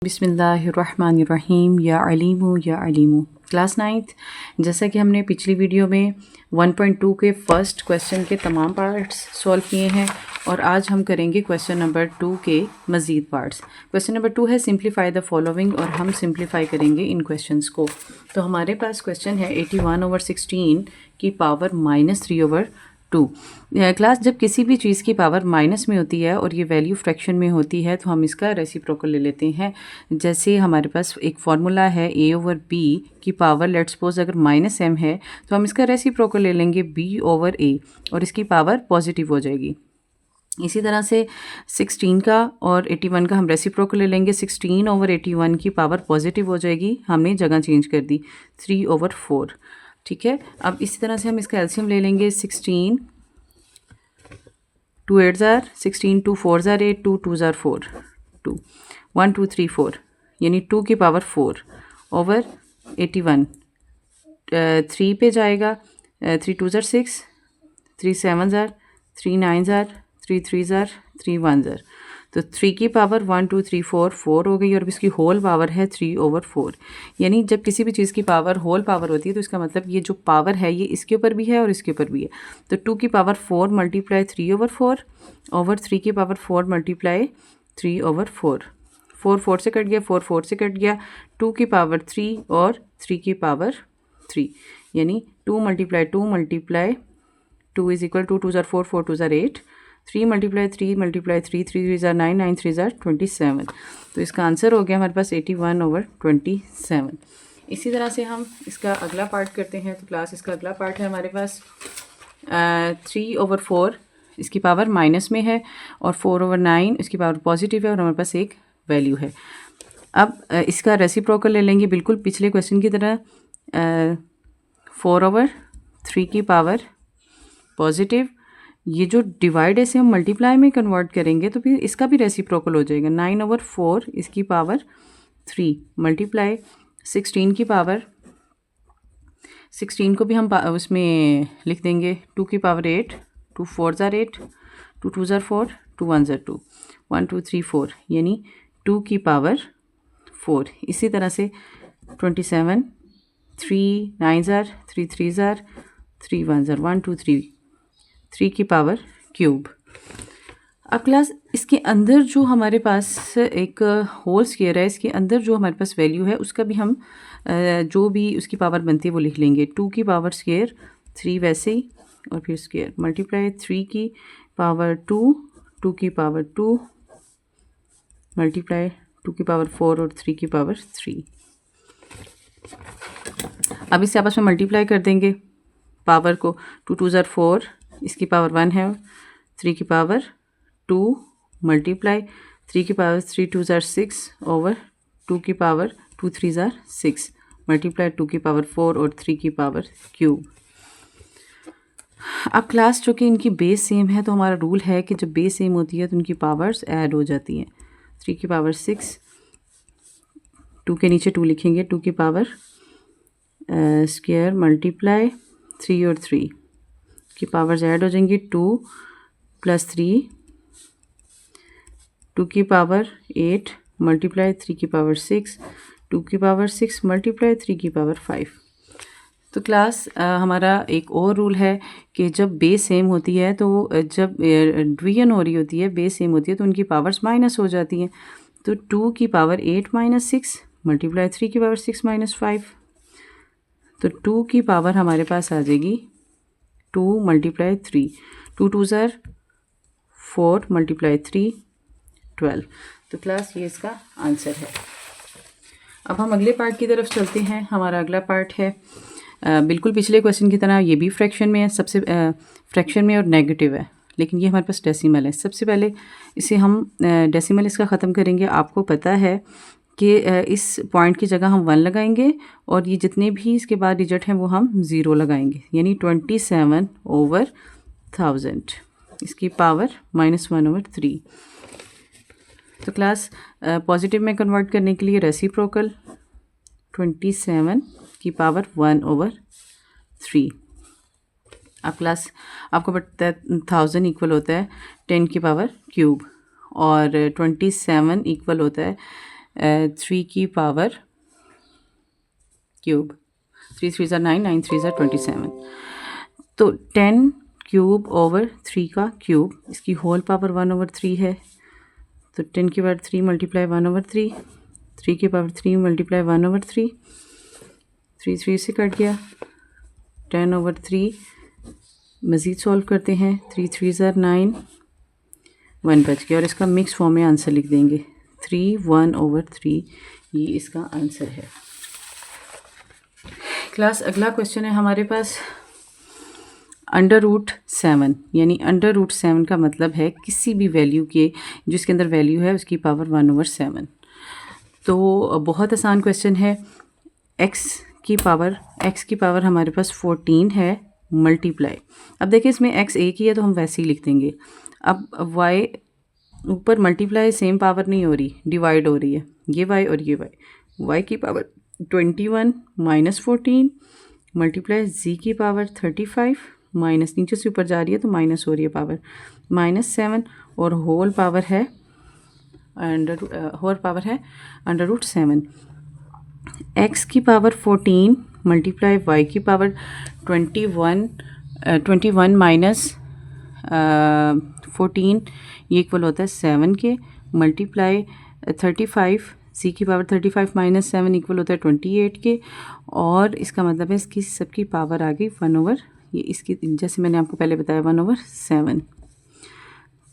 बिस्मिल्लाहिर्रहमानिर्रहीम या अलीमु। Class 9th, जैसा कि हमने पिछली वीडियो में 1.2 के फर्स्ट क्वेश्चन के तमाम पार्ट्स सॉल्व किए हैं और आज हम करेंगे क्वेश्चन नंबर 2 के मज़ीद पार्ट्स। क्वेश्चन नंबर 2 है सिंप्लीफाई द फॉलोइंग और हम सिंप्लीफाई करेंगे इन क्वेश्चंस को। तो हमारे पास क्वेश्चन है 81/16 की पावर -3/2। क्लास जब किसी भी चीज़ की पावर माइनस में होती है और ये वैल्यू फ्रैक्शन में होती है तो हम इसका रेसिप्रोकल ले लेते हैं। जैसे हमारे पास एक फार्मूला है a/b की पावर, लेट्स सपोज अगर -m है तो हम इसका रेसिप्रोकल ले लेंगे b/a और इसकी पावर पॉजिटिव हो जाएगी। इसी तरह से 16 का और 81 का हम रेसिप्रोकल ले लेंगे। 16/81 की पावर पॉजिटिव हो जाएगी, हमने जगह चेंज कर दी 3/4। ठीक है, अब इसी तरह से हम इसका एलसीएम ले लेंगे। 16 2 8 ज़ार 16, 2 4 ज़ार 8, 2 2 ज़ार 4, 2 1 2 3 4 यानी 2 की पावर 4 ओवर 81। 3 पे जाएगा, 3 2 ज़ार 6, 3 7 ज़ार 3 9 ज़ार 3 3 ज़ार 3 1 ज़ार, तो 3 की पावर 1 2 3 4 4 हो गई और इसकी होल पावर है 3/4। यानी जब किसी भी चीज़ की पावर होल पावर होती है तो इसका मतलब ये जो पावर है ये इसके ऊपर भी है और इसके ऊपर भी है। तो 2 की पावर 4 मल्टीप्लाई 3/4 ओवर 3 की पावर 4 मल्टीप्लाई 3/4। 4 4 से कट गया, 4 4 से कट गया, 2 की पावर 3 और 3 की पावर 3 यानी 2 multiply 2 multiply 2 is equal to 2 ज़ार 4 4 2 ज़ार 8, 3 मल्टीप्लाई 3 मल्टीप्लाई 3 3 3 ज़ार 9 9 3 ज़ार 27। तो इसका आंसर हो गया हमारे पास 81/27। इसी तरह से हम इसका अगला पार्ट करते हैं। तो क्लास इसका अगला पार्ट है हमारे पास 3/4 इसकी पावर माइनस में है और 4/9 इसकी पावर पॉजिटिव है और हमारे पास एक वैल्यू है। अब इसका रेसिप्रोकल ले लेंगे बिल्कुल पिछले क्वेश्चन की तरह। 4/3 की पावर पॉजिटिव, ये जो डिवाइड है इसे हम मल्टीप्लाई में कन्वर्ट करेंगे तो फिर इसका भी रेसिप्रोकल हो जाएगा। 9/4 इसकी पावर 3 मल्टीप्लाई 16 की पावर, 16 को भी हम उसमें लिख देंगे 2 की पावर 8, 2 4 ज़ार 8, 2 2 ज़ार 4, 2 1 ज़ार 2, 1 2 3 4 यानी 2 की पावर 4। इसी तरह से 27, 3 9 ज़ार 3 3 ज़ार 3 1 ज़ार 1 2 3 3 की पावर क्यूब। अब क्लास इसके अंदर जो हमारे पास एक होल स्क्वायर है, इसके अंदर जो हमारे पास वैल्यू है उसका भी हम जो भी उसकी पावर बनती है वो लिख लेंगे। 2 की पावर स्क्वायर 3 वैसे ही और फिर स्क्वायर मल्टीप्लाई 3 की पावर 2, 2 की पावर 2 मल्टीप्लाई 2 की पावर 4 और 3 की पावर 3। अब इसे आपस में मल्टीप्लाई कर देंगे पावर को। 2 2 ज़ार 4 इसकी पावर 1 है, 3 की पावर 2 मल्टीप्लाई 3 की पावर 3 2 ज़ार 6 ओवर 2 की पावर 2 3 ज़ार 6 मल्टीप्लाई 2 की पावर 4 और 3 की पावर क्यूब। अब क्लास चूँकि इनकी बेस सेम है तो हमारा रूल है कि जब बेस सेम होती है तो उनकी पावर्स ऐड हो जाती हैं। 3 की पावर 6, 2 के नीचे 2 लिखेंगे, 2 की पावर स्क्वायर मल्टीप्लाई 3 और 3 की पावर्स ऐड हो जाएंगी। 2 + 3, 2 की पावर 8 मल्टीप्लाई 3 की पावर 6, 2 की पावर 6 मल्टीप्लाई 3 की पावर 5। तो क्लास हमारा एक और रूल है कि जब बेस सेम होती है तो जब डिवीजन हो रही होती है, बेस सेम होती है तो उनकी पावर्स माइनस हो जाती हैं। तो 2 की पावर 8 - 6 मल्टीप्लाई 3 की पावर 6 - 5, तो 2 की पावर हमारे पास आ जाएगी 2 मल्टीप्लाई 3, 2 2 ज़ार 4 मल्टीप्लाई 3 12। तो क्लास ये इसका आंसर है। अब हम अगले पार्ट की तरफ चलते हैं। हमारा अगला पार्ट है बिल्कुल पिछले क्वेश्चन की तरह, ये भी फ्रैक्शन में है, सबसे फ्रैक्शन में और नेगेटिव है, लेकिन ये हमारे पास डेसिमल है। सबसे पहले इसे हम डेसिमल इसका ख़त्म करेंगे। आपको पता है कि इस पॉइंट की जगह हम 1 लगाएंगे और ये जितने भी इसके बाद डिजिट हैं वो हम 0 लगाएंगे, यानी 27/1000 इसकी पावर -1/3। तो क्लास पॉजिटिव में कन्वर्ट करने के लिए रेसिप्रोकल 27 की पावर 1/3। अब क्लास आपको पता है 1000 इक्वल होता है 10 की पावर क्यूब और 27 इक्वल होता है 3 की पावर क्यूब, 3 3 ज़ा 9, 9 3 ज़ा 27, तो 10 क्यूब ओवर 3 का क्यूब, इसकी होल पावर 1/3 है, तो 10 की पावर 3 मल्टीप्लाई 1/3, 3 की पावर 3 मल्टीप्लाई 1/3, 3 3 से कट गया, 10/3 मज़ीद सॉल्व करते हैं, 3 3 ज़ा 9, 1 बच गया और इसका मिक्स फॉर्म में आंसर लिख देंगे 3 1/3, ये इसका आंसर है। क्लास अगला क्वेश्चन है हमारे पास √7, यानी √7 का मतलब है किसी भी वैल्यू के जिसके अंदर वैल्यू है उसकी पावर 1/7। तो बहुत आसान क्वेश्चन है। x की पावर हमारे पास 14 है मल्टीप्लाई, अब देखिए इसमें x एक ही है तो हम वैसे ही लिख देंगे। अब y ऊपर मल्टीप्लाई सेम पावर नहीं हो रही, डिवाइड हो रही है, ये y और ये y की पावर 21 माइनस 14 मल्टीप्लाई z की पावर 35 माइनस, नीचे से ऊपर जा रही है तो माइनस हो रही है पावर, -7 और होल पावर है √7। x की पावर 14 मल्टीप्लाई y की पावर 21 माइनस 14, ये इक्वल होता है 7 के, मल्टीप्लाई 35 c की पावर 35 माइनस 7 इक्वल होता है 28 के, और इसका मतलब है इसकी सबकी पावर आ गई 1/, ये इसकी जैसे मैंने आपको पहले बताया 1/7।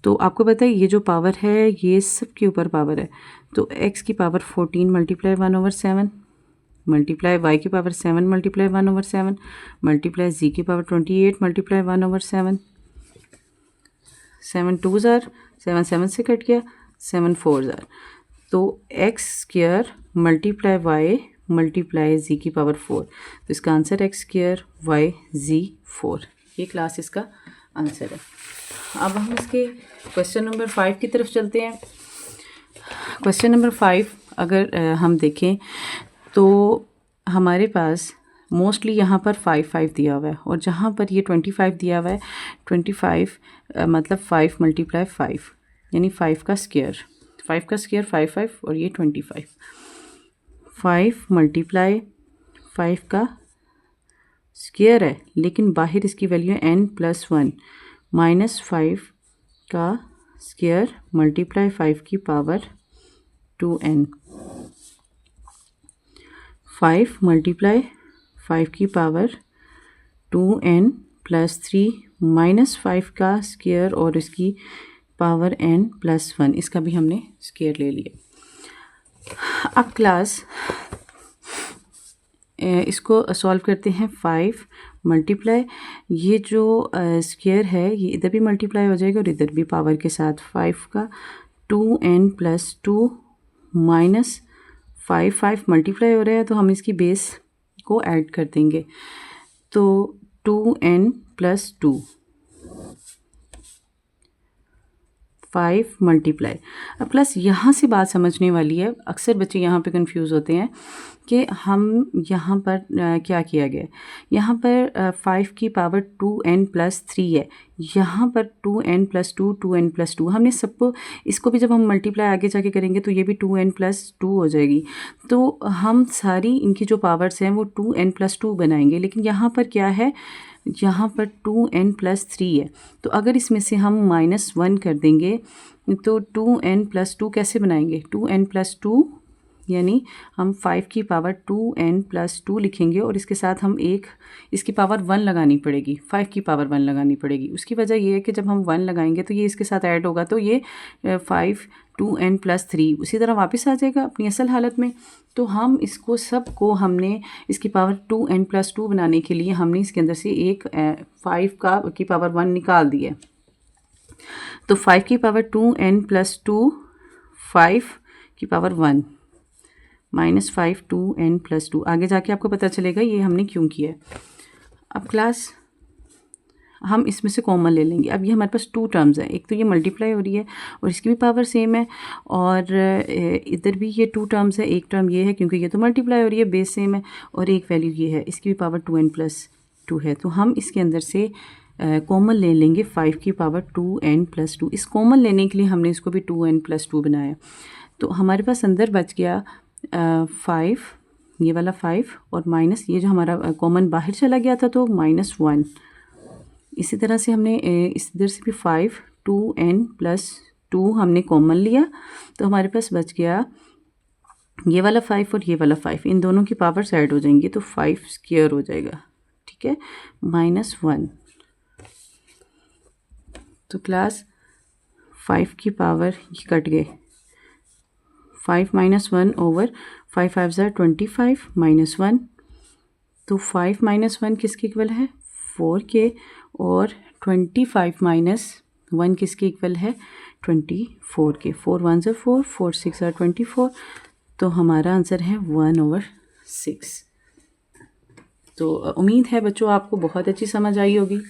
तो आपको पता है ये जो पावर है ये सब के ऊपर पावर है, तो x की पावर 14 मल्टीप्लाई 1/7 मल्टीप्लाई y की पावर 7 मल्टीप्लाई 1/7 मल्टीप्लाई z की पावर 28 मल्टीप्लाई 1/7, 7 2 ज़ार 7 7 से कट गया, 7 4 ज़ार, तो x² multiply y multiply z की पावर 4, तो इसका आंसर x² y z 4, ये क्लास इसका आंसर है। अब हम इसके क्वेश्चन नंबर 5 की तरफ चलते हैं। क्वेश्चन नंबर 5 अगर हम देखें तो हमारे पास मोस्टली यहाँ पर 5 5 दिया हुआ है, और जहाँ पर ये 25 दिया हुआ है, 25 मतलब 5 मल्टीप्लाई 5 यानी 5 का स्क्वायर 5 5 और ये 25, 5 मल्टीप्लाई 5 का स्क्वायर है, लेकिन बाहर इसकी वैल्यू है n+1 माइनस 5 का स्क्वायर मल्टीप्लाई 5 की पावर 2n, 5 मल्टीप्लाई 5 की पावर 2n प्लस 3 माइनस 5 का स्क्वायर और इसकी पावर n+1, इसका भी हमने स्क्वायर ले लिया। अब क्लास इसको सॉल्व करते हैं। 5 मल्टीप्लाई ये जो स्क्वायर है ये इधर भी मल्टीप्लाई हो जाएगा और इधर भी पावर के साथ, 5 का 2n+2 माइनस 5 मल्टीप्लाई हो रहा है तो हम इसकी बेस को ऐड कर देंगे, तो 2n+2 5 मल्टीप्लाई। अब क्लास यहाँ से बात समझने वाली है, अक्सर बच्चे यहाँ पे कंफ्यूज होते हैं कि हम यहाँ पर क्या किया गया है, यहाँ पर 5 की पावर 2n+3 है, यहाँ पर 2n+2 2n+2, हमने सबको इसको भी जब हम मल्टीप्लाई आगे जाके करेंगे तो ये भी 2n+2 हो जाएगी, तो हम सारी इनकी जो पावर्स हैं वो 2n+2 बनाएंगे, लेकिन यहाँ पर क्या है, यहाँ पर 2n+3 है, तो अगर इसमें से हम -1 कर देंगे तो 2n+2 कैसे बनाएंगे, 2n+2 यानी हम 5 की पावर 2n+2 लिखेंगे और इसके साथ हम एक इसकी पावर 1 लगानी पड़ेगी, 5 की पावर 1 लगानी पड़ेगी। उसकी वजह ये है कि जब हम 1 लगाएंगे तो ये इसके साथ ऐड होगा, तो ये 5 2n+3 उसी तरह वापस आ जाएगा अपनी असल हालत में। तो हम इसको सबको हमने इसकी पावर 2n+2 बनाने के लिए हमने इसके अंदर से एक 5 की पावर 1 निकाल दी है, तो 5 की पावर 2n+2 5 की पावर 1 -5 2n+2, आगे जाके आपको पता चलेगा ये हमने क्यों किया है। अब क्लास हम इसमें से कॉमन ले लेंगे। अब ये हमारे पास 2 टर्म्स हैं, एक तो ये मल्टीप्लाई हो रही है और इसकी भी पावर सेम है, और इधर भी ये 2 टर्म्स है, एक टर्म ये है क्योंकि ये तो मल्टीप्लाई हो रही है, बेस सेम है, और एक वैल्यू ये है, इसकी भी पावर 2n+2 है, तो हम इसके अंदर से कॉमन ले लेंगे 5 की पावर 2n+2। इस कॉमन लेने के लिए हमने इसको भी 2n+2 बनाया, तो हमारे पास अंदर बच गया 5, ये वाला 5 और माइनस ये जो हमारा कॉमन बाहर चला गया था तो -1। इसी तरह से हमने इस इधर से भी 5 2n+2 हमने कॉमन लिया तो हमारे पास बच गया ये वाला 5 और ये वाला 5, इन दोनों की पावर्स ऐड हो जाएंगी तो 5 स्क्वायर हो जाएगा, ठीक है, -1। तो क्लास 5 की पावर ये कट गए, 5 - 1 ओवर 5 5 ज़ा 25 -1, तो 5 - 1 किसके इक्वल है 4 के, और 25 - 1 किसके इक्वल है 24 के। 4 1 ज़ा 4, 4 6 ज़ा 24, तो हमारा आंसर है 1/6। तो उम्मीद है बच्चों आपको बहुत अच्छी समझ आई होगी।